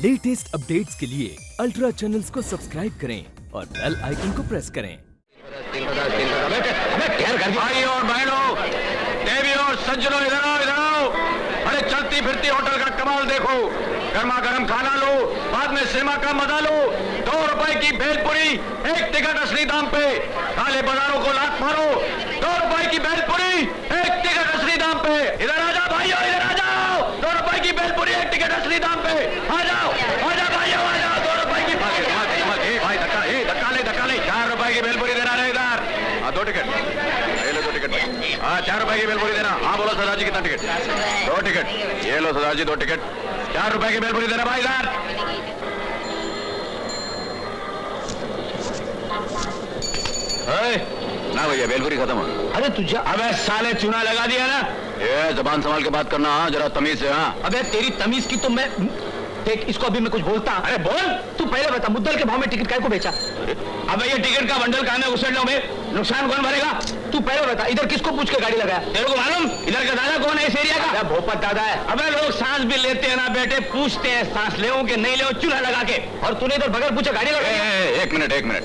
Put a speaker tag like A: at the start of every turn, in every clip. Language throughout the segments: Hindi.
A: लेटेस्ट अपडेट्स के लिए अल्ट्रा चैनल्स को सब्सक्राइब करें और बेल आइकन को प्रेस करें।
B: भाई और बहनों, देवी और सज्जनों, इधर आओ, इधर आओ। अरे चलती फिरती होटल का कमाल देखो। गर्मा गर्म खाना लो, बाद में सिनेमा का मजा लो। 2 रुपए की भेलपुरी, 1 टिकट असली दाम पे। काले बाजारों को लात मारो। 2 रुपए की भेलपुरी, 1 टिकट असली दाम पे। इधर आ जाओ भाइयों, इधर आ जाओ। 2 रुपए की भेलपुरी, 1 टिकट असली दाम पे। आ जाओ भाइयों, आ जाओ। 2 रुपए की भाई धक्का ले। 4 रुपए की भेलपुरी देना है इधर। हाँ 2 टिकट ले लो, 2 टिकट भाई। हाँ 4 रुपए की भेलपुरी देना। हाँ बोलो सरदार जी कितना टिकट? 2 टिकट। ये लो सरदार जी 2 टिकट। 4 रुपए की भेलपुरी देना भाई इधर। ना भैया भेलपुरी खत्म हो।
C: अरे तुझे
B: अबे साले चूना लगा दिया ना। ये जबान संभाल के बात करना। हाँ जरा तमीज से। हाँ
C: अबे तेरी तमीज की तो मैं देख, इसको अभी मैं कुछ बोलता।
B: अरे बोल।
C: तू पहले बता, मुद्दल के भाव में टिकट काय को बेचा?
B: अबे ये टिकट का बंडल कहाँ में उछल लो मैं, नुकसान कौन भरेगा?
C: तू पहले बता, इधर किसको पूछ के गाड़ी लगाया?
B: तेरे को मालूम इधर का दादा कौन है इस एरिया का?
C: भोपत दादा है।
B: अबे लोग सांस भी लेते हैं ना बेटे, पूछते हैं सांस ले कि नहीं ले, चूल्हा लगा के।
C: और तूने इधर बगैर पूछे गाड़ी लगाई?
B: एक मिनट।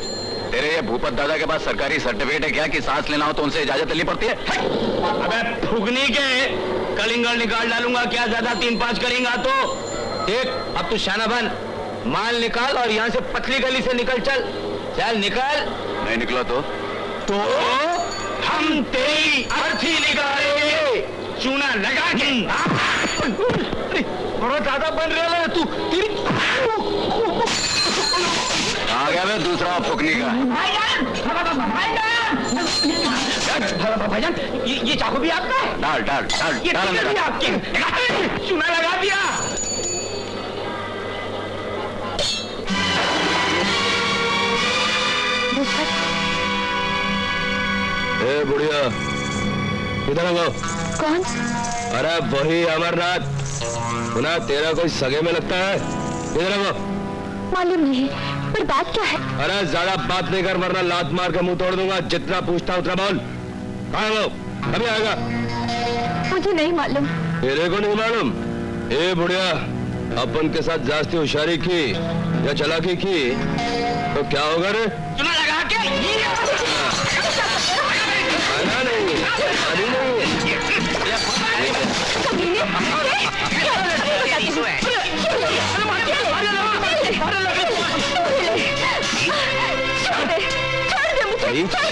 B: तेरे ये भूपत दादा के पास सरकारी सर्टिफिकेट है क्या कि सांस लेना हो तो उनसे इजाजत लेनी पड़ती है? अबे फुगनी के कलिंगड़ निकाल डालूंगा क्या, ज्यादा 3-5 करेंगा तो।
C: देख अब तू शाना बन, माल निकाल और यहाँ से पतली गली से निकल। चल निकल।
B: नहीं निकला तो हम तेरी अर्थी निकालेंगे, चूना लगा के।
C: बड़ा ज्यादा बन रहा है तू।
B: आ गया मैं दूसरा फुकनी का।
C: भाईजान ये चाकू भी आपका है?
B: डाल
C: ये टिकट भी आपके?
B: चूना लगा दिया। ए बुढ़िया इधर आओ।
D: कौन?
B: अरे वही अमरनाथ। सुना तेरा कोई सगे में लगता है। इधर आओ।
D: मालूम नहीं, पर बात क्या है?
B: अरे ज्यादा बात नहीं कर वरना लात मार के मुंह तोड़ दूंगा। जितना पूछता उतना बोल। कहाँ वो? अभी आएगा।
D: मुझे नहीं मालूम।
B: तेरे को नहीं मालूम? ए बुढ़िया, अपन के साथ जास्ती होशियारी की या चालाकी की तो क्या होगा रे? चुना लगा के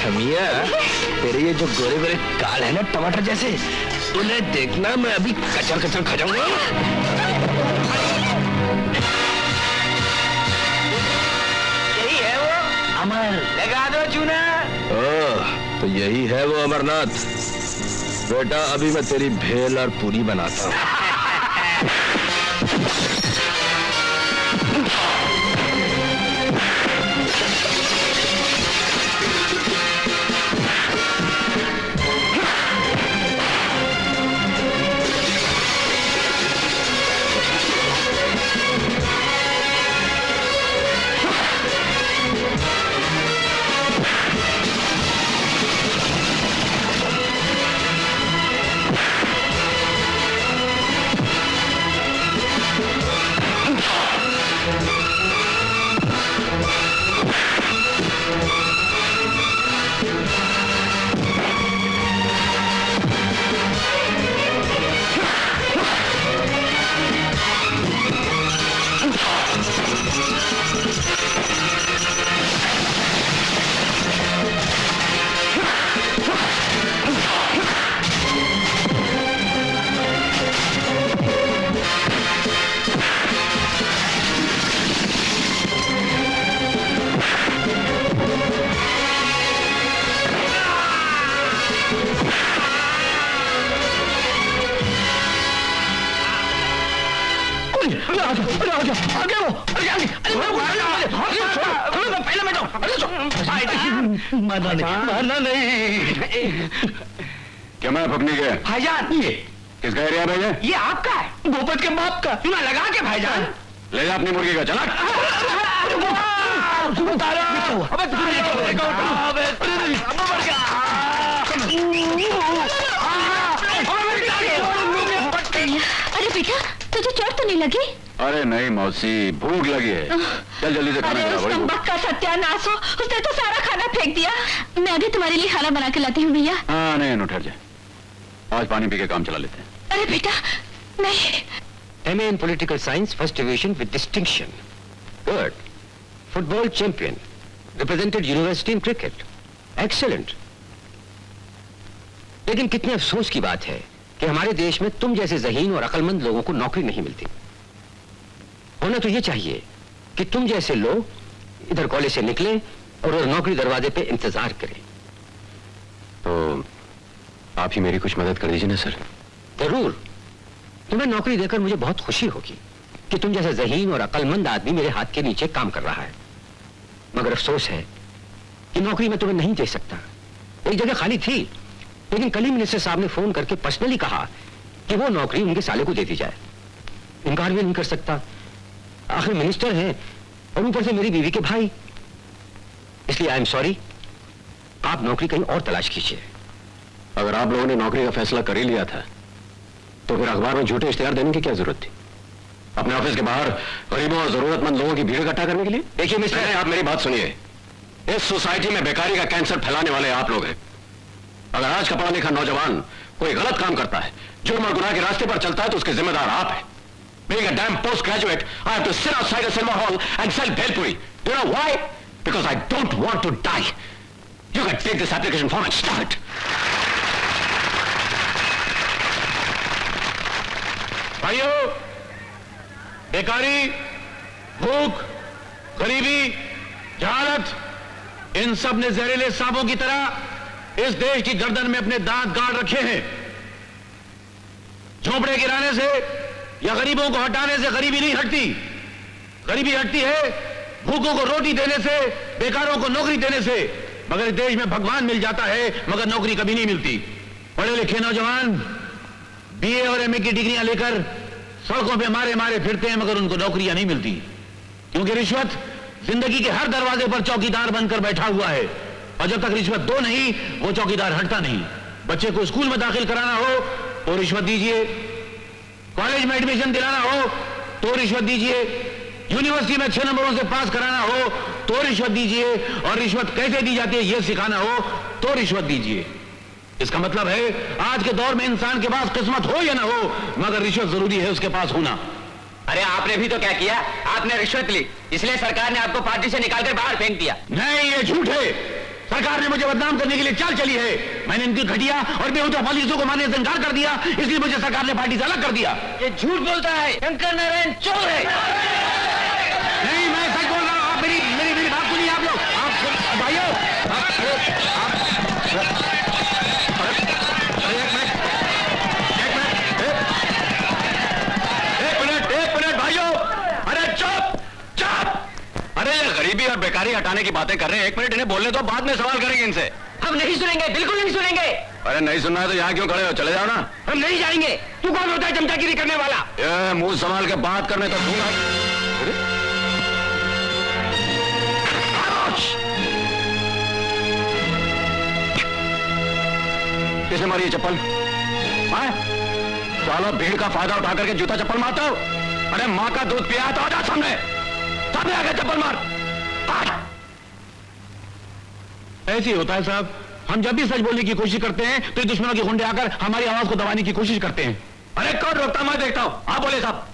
B: छमिया, तेरे ये जो गोरे गोरे काल है ना टमाटर जैसे, उन्हें देखना मैं अभी कचर खा जाऊंगा।
C: यही है वो अमर, लगा दो चूना।
B: तो यही है वो अमरनाथ। बेटा अभी मैं तेरी भेल और पूरी बनाता हूँ।
C: मारना नहीं।
B: क्या मैं फकनी के?
C: भाईजान ये
B: किसका एरिया भाई?
C: ये आपका है, भूपत के बाप का। चूना लगा के भाईजान।
B: ले जा अपनी मुर्गी का। चला
D: अरे बेटा तुझे चोट तो नहीं लगी?
B: अरे नहीं मौसी, भूख लगी है। चल जल्दी से खाना
D: अरे
B: खा।
D: उस
B: बड़ी भूख।
D: नंबक का सत्यानाश हो, उसने तो सारा खाना फेंक दिया। मैं भी तुम्हारे लिए खाना बना के लाती हूँ भैया।
B: हाँ नहीं, ठहर जाए, आज पानी पी के काम चला लेते हैं।
D: अरे बेटा नहीं।
C: MA in Political Science, first division with distinction. Good. Football champion. Represented university in cricket. Excellent. लेकिन कितने अफसोस की बात है कि हमारे देश में तुम जैसे ज़हीन और अक्लमंद लोगों को नौकरी नहीं मिलती। होना तो ये चाहिए कि तुम जैसे लोग इधर कॉलेज से निकले और उधर नौकरी दरवाजे पे इंतजार करें।
B: तो आप ही मेरी कुछ मदद कर दीजिए ना सर।
C: जरूर। तुम्हें नौकरी देकर मुझे बहुत खुशी होगी कि तुम जैसा ज़हीन और अक्लमंद आदमी मेरे हाथ के नीचे काम कर रहा है। मगर अफसोस है कि नौकरी मैं तुम्हें नहीं दे सकता। एक जगह खाली थी, लेकिन कल ही मिनिस्टर साहब ने फोन करके पर्सनली कहा कि वो नौकरी उनके साले को दे दी जाए। इनकार भी नहीं कर सकता, आखिर मिनिस्टर हैं और ऊपर से मेरी बीवी के भाई। इसलिए आई एम सॉरी, आप नौकरी कहीं और तलाश कीजिए।
B: अगर आप लोगों ने नौकरी का फैसला कर ही लिया था तो फिर अखबार में झूठे इश्तेहार देने की क्या जरूरत थी? अपने ऑफिस के बाहर गरीबों और जरूरतमंद लोगों की भीड़ इकट्ठा करने के लिए?
C: देखिए मिस्टर,
B: आप मेरी बात सुनिए। इस सोसाइटी में बेकारी का कैंसर फैलाने वाले आप लोग हैं। अगर आज का पढ़ा लिखा नौजवान कोई गलत काम करता है, जुर्म और गुनाह के रास्ते पर चलता है, तो उसके जिम्मेदार आप हैं। Being a damn postgraduate, I have to sit outside a cinema hall and sell bhelpuri. Do you know why? Because I don't want to die. You can take this application form and start. भाइयों, बेकारी, भूख, गरीबी, जहालत, इन सब ने जहरीले सांपों की तरह इस देश की गर्दन में अपने दांत गाड़ रखे हैं। झोपड़े गिराने से या गरीबों को हटाने से गरीबी नहीं हटती। गरीबी हटती है भूखों को रोटी देने से, बेकारों को नौकरी देने से। मगर इस देश में भगवान मिल जाता है, मगर नौकरी कभी नहीं मिलती। पढ़े लिखे नौजवान BA और MA की डिग्रियां लेकर सड़कों पे मारे मारे फिरते हैं, मगर उनको नौकरियां नहीं मिलती, क्योंकि रिश्वत जिंदगी के हर दरवाजे पर चौकीदार बनकर बैठा हुआ है। और जब तक रिश्वत दो नहीं, वो चौकीदार हटता नहीं। बच्चे को स्कूल में दाखिल कराना हो तो रिश्वत दीजिए, कॉलेज में एडमिशन दिलाना हो तो रिश्वत दीजिए, यूनिवर्सिटी में 6 नंबरों से पास कराना हो तो रिश्वत दीजिए, और रिश्वत कैसे दी जाती है यह सिखाना हो तो रिश्वत दीजिए। इसका मतलब है आज के दौर में इंसान के पास किस्मत हो या ना हो, मगर रिश्वत जरूरी है उसके पास होना।
C: अरे आपने भी तो क्या किया, आपने रिश्वत ली, इसलिए सरकार ने आपको पार्टी से निकालकर बाहर फेंक दिया।
B: नहीं, ये झूठ है। सरकार ने मुझे बदनाम करने के लिए चाल चली है। मैंने इनकी घटिया और बेहुदा पॉलिसियों को मानने से इनकार कर दिया, इसलिए मुझे सरकार ने पार्टी से अलग कर दिया।
C: ये झूठ बोलता है, शंकर नारायण चोर है।
B: नहीं, मैं सच बोल रहा हूँ। आप मेरी बात सुनिए। आप लोग, आप भाइयों, एक मिनट भाइयों, अरे चुप चुप। अरे ये गरीबी और बेकारी हटाने की बातें कर रहे हैं, 1 मिनट इन्हें बोलने दो, बाद में सवाल करेंगे इनसे।
C: हम नहीं सुनेंगे, बिल्कुल नहीं सुनेंगे।
B: अरे नहीं सुनना है तो यहाँ क्यों खड़े हो, चले जाओ ना।
C: हम नहीं जाएंगे। तू कौन होता है चमचागिरी करने वाला?
B: ये मुंह संभाल के बात करने तो दूंगा। किसने मारी ये चप्पल? साला भीड़ का फायदा उठा करके जूता चप्पल मारता हो। अरे माँ का दूध पिया तो आजा सामने आगे चप्पल मार। ऐसे ही होता है साहब, हम जब भी सच बोलने की कोशिश करते हैं तो दुश्मनों के गुंडे आकर हमारी आवाज को दबाने की कोशिश करते हैं। अरे कौन रोकता है? मैं देखता हूं। आप बोले साहब,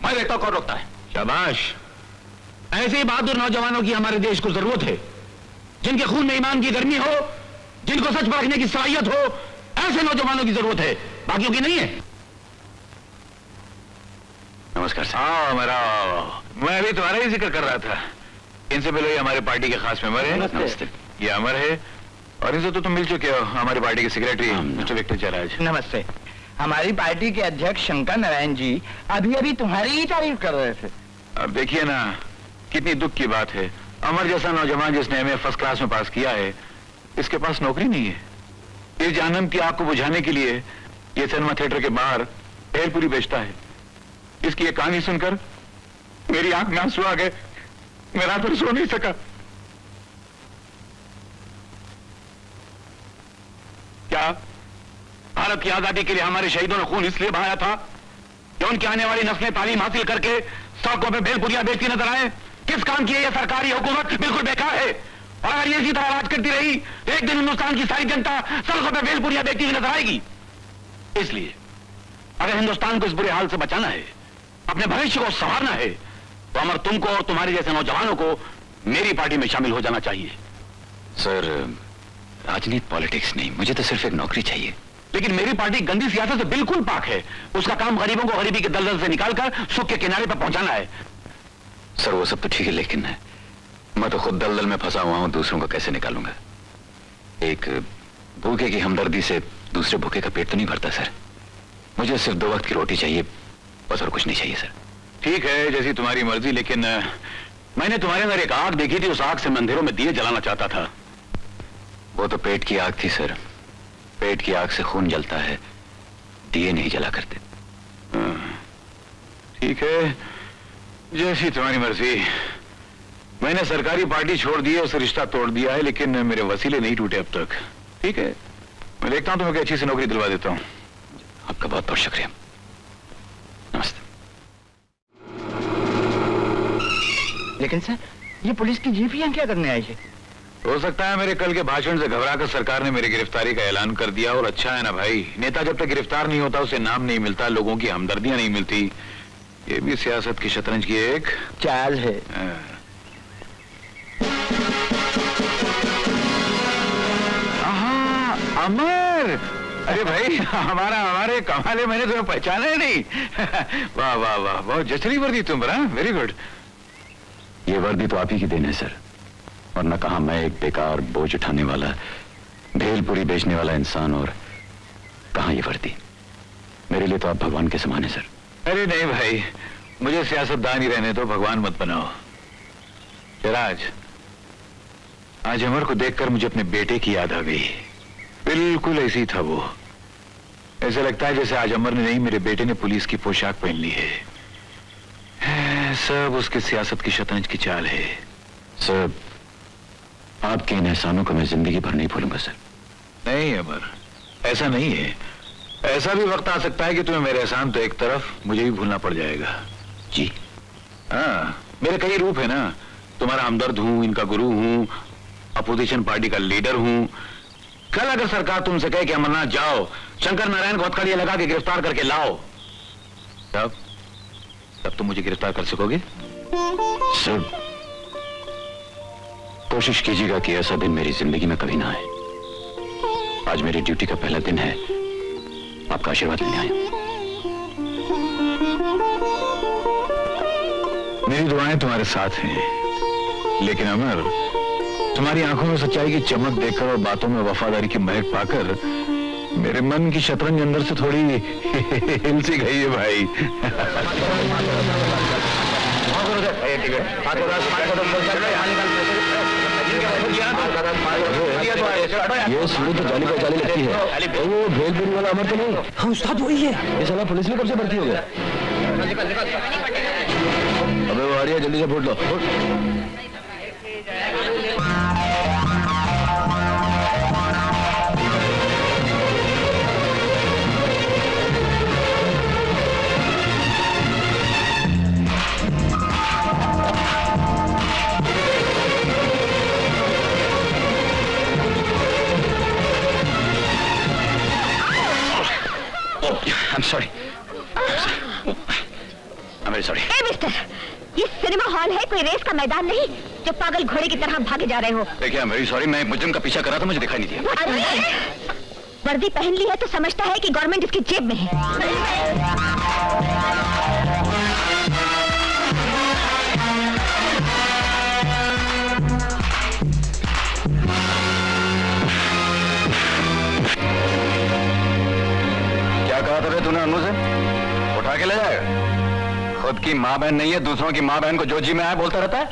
B: मैं देखता हूं कौन रोकता है। शाबाश। ऐसे ही बहादुर नौजवानों की हमारे देश को जरूरत है, जिनके खून में ईमान की गर्मी हो, जिनको सच परखने की सलाहियत हो। ऐसे नौजवानों की जरूरत है, बाकियों की नहीं है। नमस्कार सर।
E: हाँ मेरा, मैं अभी तुम्हारा ही जिक्र कर रहा था। इनसे मिलो, ये हमारे पार्टी के खास मेंबर है।
B: नमस्ते।
E: ये अमर है, और इनसे तो तुम मिल चुके हो, हमारी पार्टी के सेक्रेटरी मिस्टर विक्टर जयराज।
F: नमस्ते। हमारी पार्टी के अध्यक्ष शंकर नारायण जी अभी अभी तुम्हारी ही तारीफ कर रहे थे।
E: अब देखिए ना, कितनी दुख की बात है। अमर जैसा नौजवान जिसने MA फर्स्ट क्लास में पास किया है, इसके पास नौकरी नहीं है। इस जहन्नम की आग को बुझाने के लिए ये सिनेमा थिएटर के बाहर भेलपुरी बेचता है। इसकी ये कहानी सुनकर मेरी आंख में आंसू आ गए। मैं रात भर सो नहीं सका। क्या भारत की आजादी के लिए हमारे शहीदों ने खून इसलिए बहाया था कि उनकी आने वाली नस्लें तालीम हासिल करके सड़कों पे भेलपुरियां बेचती नजर आए? किस काम की है यह सरकारी हुकूमत? बिल्कुल बेकार है। और अगर ये इसी तरह राज करती रही तो एक दिन हिंदुस्तान की सारी जनता सड़कों पे भेलपुरियां बेचती हुई नजर आएगी। इसलिए अगर हिंदुस्तान को इस बुरे हाल से बचाना है, अपने भविष्य को संवारना है, तो अमर तुमको और तुम्हारे जैसे नौजवानों को मेरी पार्टी में शामिल हो जाना चाहिए।
G: सर, राजनीति पॉलिटिक्स नहीं, मुझे तो सिर्फ एक नौकरी चाहिए।
E: लेकिन मेरी पार्टी गंदी सियासत से बिल्कुल पाक है। उसका काम गरीबों को गरीबी के दलदल से निकालकर सुख के किनारे पर पहुंचाना है।
G: सर वो सब तो ठीक है, लेकिन मैं तो खुद दलदल में फंसा हुआ हूं, दूसरों को कैसे निकालूंगा? एक भूखे की हमदर्दी से दूसरे भूखे का पेट तो नहीं भरता सर। मुझे सिर्फ 2 वक्त की रोटी चाहिए, बस और कुछ नहीं चाहिए सर।
E: ठीक है, जैसी तुम्हारी मर्जी, लेकिन मैंने तुम्हारे अंदर एक आग देखी थी, उस आग से मंदिरों में दिए जलाना चाहता था।
G: वो तो पेट की आग थी सर। पेट की आग से खून जलता है, दिए नहीं जला करते।
E: ठीक है, जैसी तुम्हारी मर्जी। मैंने सरकारी पार्टी छोड़ दी है, उससे रिश्ता तोड़ दिया है, लेकिन मेरे वसीले नहीं टूटे अब तक। ठीक है, मैं देखता हूं तुम्हें अच्छी सी नौकरी दिलवा देता हूं।
G: आपका बहुत बहुत शुक्रिया। नमस्ते।
F: लेकिन सर, ये पुलिस की जीप यहाँ क्या करने आई है?
E: हो सकता है मेरे कल के भाषण से घबराकर सरकार ने मेरी गिरफ्तारी का ऐलान कर दिया। और अच्छा है ना भाई, नेता जब तक गिरफ्तार नहीं होता उसे नाम नहीं मिलता, लोगों की हमदर्दियां नहीं मिलती। ये भी सियासत की शतरंज की एक
F: चाल है।
E: अमर, अरे भाई हमारे कमाल है, मैंने तुम्हें पहचाना ही नहीं। वाह वाह वाह, बहुत जचरी वर्दी तुम पर। Very good.
G: ये वर्दी तो आप ही की देन है सर, वरना कहा मैं एक बेकार बोझ उठाने वाला, भेलपुरी बेचने वाला इंसान, और कहां ये वर्दी। मेरे लिए तो आप भगवान के समान है सर।
E: अरे नहीं भाई, मुझे सियासतदान ही रहने दो, भगवान मत बनाओ। राज, आज अमर को देखकर मुझे अपने बेटे की याद आ गई। बिल्कुल ऐसी था वो। ऐसा लगता है जैसे आज अमर ने नहीं, मेरे बेटे ने पुलिस की पोशाक पहन ली है। सब उसके सियासत की शतरंज की चाल है।
G: सर, आपके इन एहसानों को मैं जिंदगी भर नहीं भूलूंगा सर।
E: नहीं अमर, ऐसा नहीं है। ऐसा भी वक्त आ सकता है कि तुम्हें मेरे एहसान तो एक तरफ, मुझे भी भूलना पड़ जाएगा।
G: जी
E: हाँ, मेरे कई रूप है ना। तुम्हारा हमदर्द हूं, इनका गुरु हूं, अपोजिशन पार्टी का लीडर हूं। कल अगर सरकार तुमसे कहे कि अमरनाथ जाओ, शंकर नारायण को हथकड़ियां लगा के गिरफ्तार करके लाओ, तब तुम मुझे गिरफ्तार कर सकोगे?
G: सर, कोशिश कीजिएगा कि ऐसा दिन मेरी जिंदगी में कभी ना आए। आज मेरी ड्यूटी का पहला दिन है, आपका आशीर्वाद लेने आया।
E: मेरी दुआएं तुम्हारे साथ हैं, लेकिन अमर, तुम्हारी आंखों में सच्चाई की चमक देखकर और बातों में वफादारी की महक पाकर मेरे मन की शतरंज अंदर से थोड़ी हिल सी गई है भाई।
G: ये सीढ़ी तो जाली पे जाली लगती है। वो भेलपुरी वाला अमर तो नहीं? हाँ उस्ताद वही है। ये साला पुलिस में कब से भर्ती हो गया? अबे वो आ रही है, जल्दी से फूट लो। I'm sorry. I'm very sorry.
D: A mister, ये सिनेमा हॉल है, कोई रेस का मैदान नहीं जो पागल घोड़े की तरह भागे जा रहे हो।
G: देखिए, I'm very sorry, मैं मुजरिम का पीछा कर रहा था, मुझे दिखाई नहीं दिया।
D: अरे, वर्दी पहन ली है तो समझता है कि गवर्नमेंट इसकी जेब में है।
G: क्या कहा था तूने अनु से? उठा के ले जाएगा? खुद की माँ बहन नहीं है, दूसरों की माँ बहन को जो जी में आया बोलता रहता है।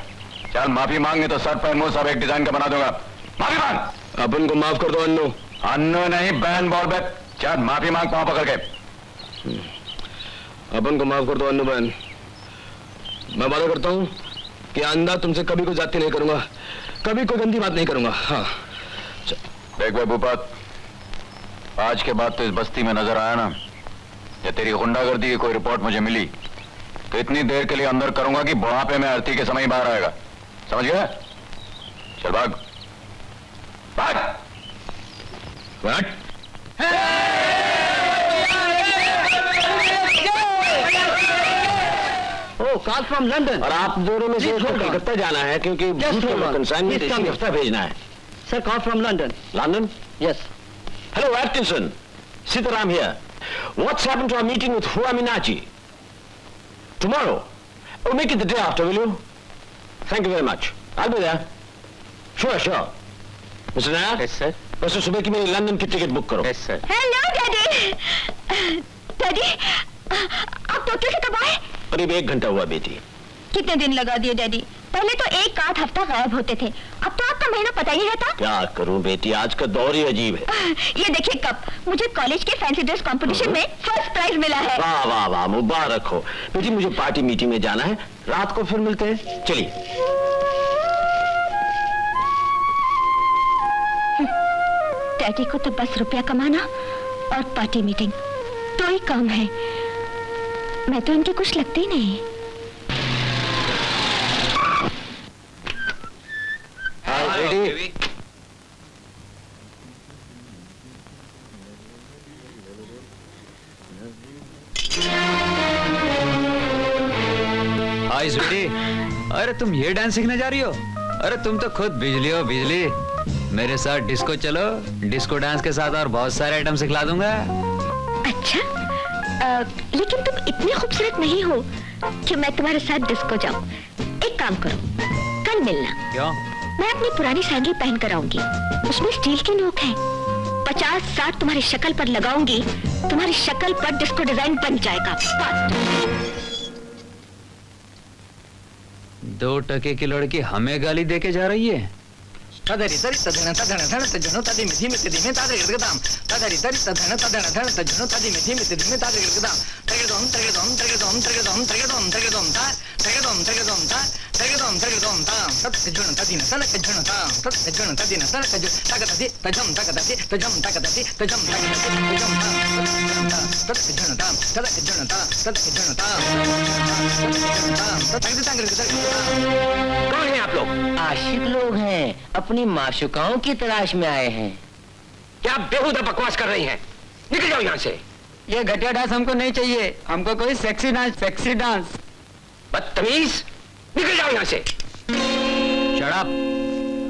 G: चल माफी मांगे तो सर पैर मुंह सब एक डिजाइन का बना दूंगा। माफी मांग। अपन को माफ कर दो अन्नू। अन्नू नहीं, बहन बोल बे। चल माफी मांग, पाँव पकड़ के। अपन को माफ कर दो अन्नू बहन। मैं वादा करता हूँ कि आइंदा तुमसे कभी कोई जाति नहीं करूंगा, कभी कोई गंदी बात नहीं करूंगा। हाँ देख भाई भूपत, आज के बाद तो इस बस्ती में नजर आया ना, या तेरी गुंडागर्दी की कोई रिपोर्ट मुझे मिली तो इतनी देर के लिए अंदर करूंगा कि बुढ़ापे में आरती के समय ही बाहर आएगा। समझ गया? चल भाग भाग।
C: Call from London. और आप दोनों में से कलकत्ता जाना है क्योंकि कंसाइनमेंट इसी हफ्ता भेजना है।
F: Sir call from London.
C: London?
F: Yes.
C: Hello, Atkinson. Sitaram here. What's happened to our meeting with Hua Minachi? Tomorrow. Oh, make it the day after, will you? Thank you very much. I'll be there. Sure, sure. Mr. Nair?
F: Yes sir.
C: बस सुबह की मेरी लंदन की टिकट बुक करो।
F: Yes sir.
D: Hello daddy. Daddy आप टोक्यो से कब आए?
C: करीब 1 घंटा हुआ बेटी।
D: कितने दिन लगा दिए डैडी? पहले तो 1 हफ्ता गायब होते थे, अब तो आपका महीना पता ही रहता।
C: क्या करूं बेटी, आज का दौर ही अजीब है।
D: ये देखिए कप, मुझे कॉलेज के फैंसी ड्रेस कंपटीशन में फर्स्ट प्राइज मिला है।
C: वाह वाह वाह, मुबारक हो बेटी। मुझे पार्टी मीटिंग में जाना है, रात को फिर मिलते हैं। चलिए।
D: डैडी को तो बस रुपया कमाना और पार्टी मीटिंग तो ही काम है। मैं तो इनके कुछ लगती ही नहीं।
C: रेडी?
H: हाय स्वीटी, अरे तुम ये डांस सीखने जा रही हो? अरे तुम तो खुद बिजली हो बिजली। मेरे साथ डिस्को चलो, डिस्को डांस के साथ और बहुत सारे आइटम सिखला दूंगा।
D: अच्छा, लेकिन तुम इतने खूबसूरत नहीं हो कि मैं तुम्हारे साथ डिस्को जाऊं। एक काम करो, कल मिलना।
H: क्यों?
D: मैं अपनी पुरानी सैंडल पहन कर आऊंगी, उसमें स्टील की नोक है। 50-60 तुम्हारी शक्ल पर लगाऊंगी, तुम्हारी शक्ल पर डिस्को डिजाइन बन जाएगा।
H: 2 टके की लड़की हमें गाली देके जा रही है।
F: तदरी तरी तधन तधन धन तजनो तदि मिधि मिति दिमे तादे गिरगदाम तदरी तरी तधन तधन धन तजनो तदि मिधि मिति दिमे तादे गिरगदाम तगदोम तगदोम तगदोम तगदोम तगदोम तगदोम ता तगदोम तगदोम ता तगदोम तगदोम ता तजनो तदिन तनक जनो ता तजनो तदिन तनक जनो तगदति तजम तगदति तजम तगदति तजम तगदति तजम ता तजनो ता तजनो ता तजनो ता तगदति तगदति।
C: कौन है आप लोग?
F: आशिक लोग हैं, अपनी माशुकाओं की तलाश में आए हैं।
C: क्या बेहुदा बकवास कर रही हैं? निकल जाओ यहाँ से।
F: ये घटिया डांस हमको नहीं चाहिए, हमको कोई सेक्सी डांस।
C: बदतमीज, निकल जाओ यहाँ से।
H: Shut up.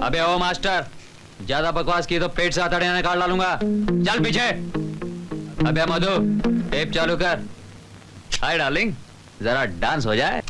H: अबे ओ मास्टर, ज्यादा बकवास की तो पेट से हथौड़ियां निकाल डालूंगा। चल पीछे। अबे मधु, टेप चालू कर। हाय डार्लिंग, जरा डांस हो जाए।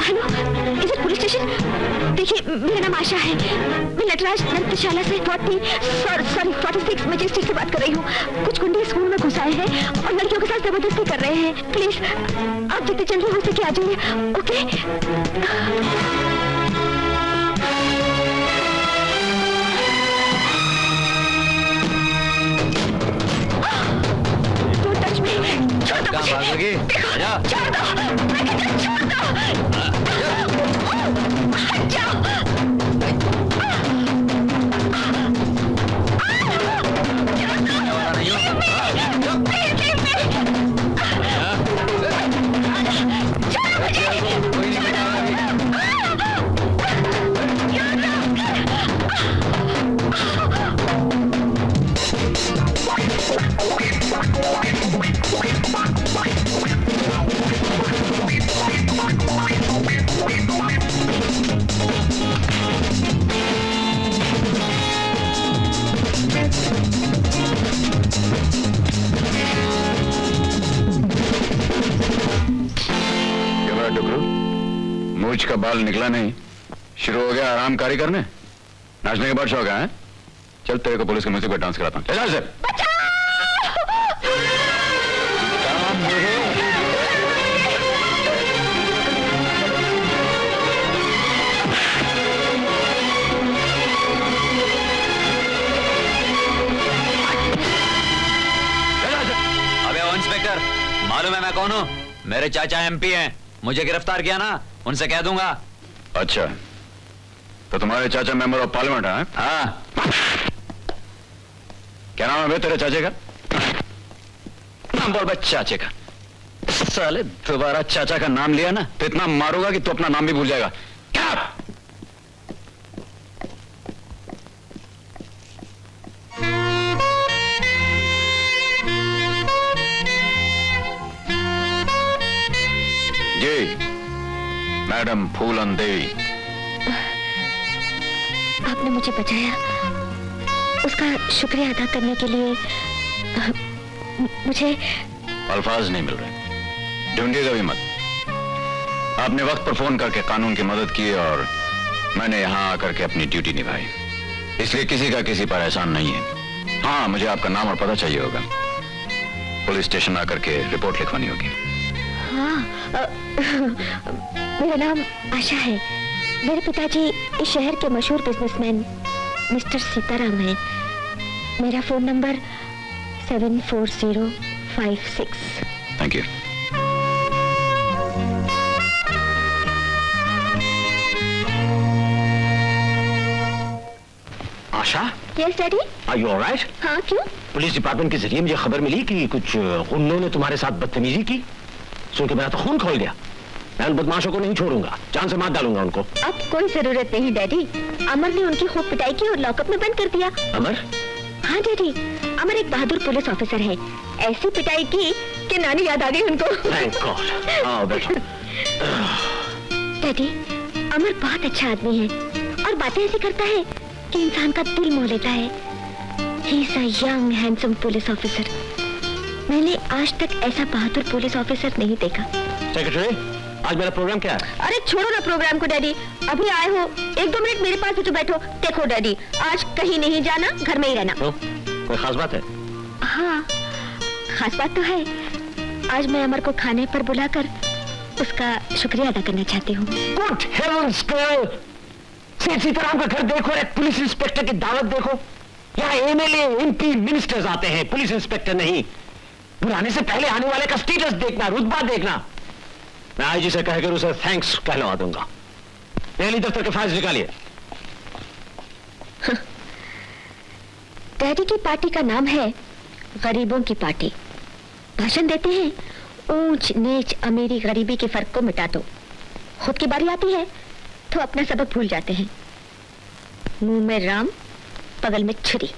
D: Hello, is it police station? देखिए, मेरा नाम आशा है। मैं नटराज नृत्यशाला से 46 मैजेस्टिक से बात कर रही हूँ। कुछ गुंडे स्कूल में घुस आए हैं और लड़कियों के साथ जबरदस्ती कर रहे हैं। प्लीज आप जितनी जल्दी हो सके आ जाइए। ओके? Don't touch me. छोड़ दो मुझे।
H: भागोगी? आजा।
D: छोड़ दो। मैं कहती हूँ, छोड़ दो। हट जाओ।
G: मूछ का बाल निकला नहीं, शुरू हो गया आरामकारी करने। नाचने के बाद शौक है? चल तेरे को पुलिस के म्यूजिक पर डांस कराता हूँ। चल से।
H: कौन हूँ? मेरे चाचा एमपी हैं, मुझे गिरफ्तार किया ना, उनसे कह दूंगा।
G: अच्छा, तो तुम्हारे चाचा मेंबर ऑफ पार्लियामेंट हैं?
H: हाँ।
G: क्या नाम है बे तेरे चाचे का? नाम बोल बे चाचे का। साले दोबारा चाचा का नाम लिया ना तो इतना मारूंगा कि तू अपना नाम भी भूल जाएगा। क्या? जी, मैडम फूलन देवी।
D: आपने मुझे बचाया, उसका शुक्रिया अदा करने के लिए मुझे
G: अल्फाज नहीं मिल रहे, ढूंढिएगा भी मत। आपने वक्त पर फोन करके कानून की मदद की और मैंने यहां आकर के अपनी ड्यूटी निभाई, इसलिए किसी का किसी पर एहसान नहीं है। हाँ, मुझे आपका नाम और पता चाहिए होगा, पुलिस स्टेशन आकर के रिपोर्ट लिखवानी होगी।
D: हाँ, मेरा नाम आशा है। मेरे पिताजी इस शहर के मशहूर बिजनेसमैन मिस्टर सीताराम हैं। मेरा phone number 74056।
G: Thank you.
C: Asha,
D: yes daddy.
C: Are you alright?
D: हाँ, क्यों?
C: पुलिस डिपार्टमेंट के जरिए मुझे खबर मिली कि कुछ गुंडों ने तुम्हारे साथ बदतमीजी की। सुन के मेरा तो खून खोल गया। मैं उन बदमाशों को नहीं छोड़ूंगा, जान से मार डालूंगा उनको।
D: अब कोई जरूरत नहीं डैडी, अमर ने उनकी खूब पिटाई की और लॉकअप में बंद कर दिया।
C: अमर?
D: हाँ डैडी, अमर एक बहादुर पुलिस ऑफिसर है। ऐसी पिटाई की कि नानी याद आ गई उनको।
C: Thank God. आओ बैठो।
D: डैडी, अमर बहुत अच्छा आदमी है और बातें ऐसी करता है कि इंसान का दिल मोह लेता है। He is a young handsome police officer. मैंने आज तक ऐसा बहादुर पुलिस ऑफिसर नहीं देखा।
C: सेक्रेटरी, आज मेरा प्रोग्राम क्या है?
D: अरे छोड़ो ना प्रोग्राम को डैडी, अभी आए हो, 1-2 मिनट मेरे पास भी तो बैठो। देखो डैडी, आज कहीं नहीं जाना, घर में ही रहना।
C: तो, कोई खास बात है?
D: हाँ, खास बात तो है। आज मैं अमर को खाने पर बुलाकर उसका शुक्रिया अदा करना चाहती हूँ।
C: Good heavens girl, Seth Sitaram का घर देखो, एक पुलिस इंस्पेक्टर की दावत देखो। यहाँ एमएलए, एमपी, मिनिस्टर्स आते हैं, पुलिस इंस्पेक्टर नहीं। बुलाने से पहले आने वाले का स्टेटस देखना, रुतबा देखना। मैं आईजी से कहकर उसे थैंक्स कहलवा दूंगा। पहली दफ्तर के फाइल्स निकालिए।
D: डैडी की पार्टी का नाम है गरीबों की पार्टी। भाषण देते हैं, ऊंच नीच अमीरी गरीबी के फर्क को मिटा दो। खुद की बारी आती है तो अपना सबक भूल जाते हैं। मुंह में राम, बगल में छुरी।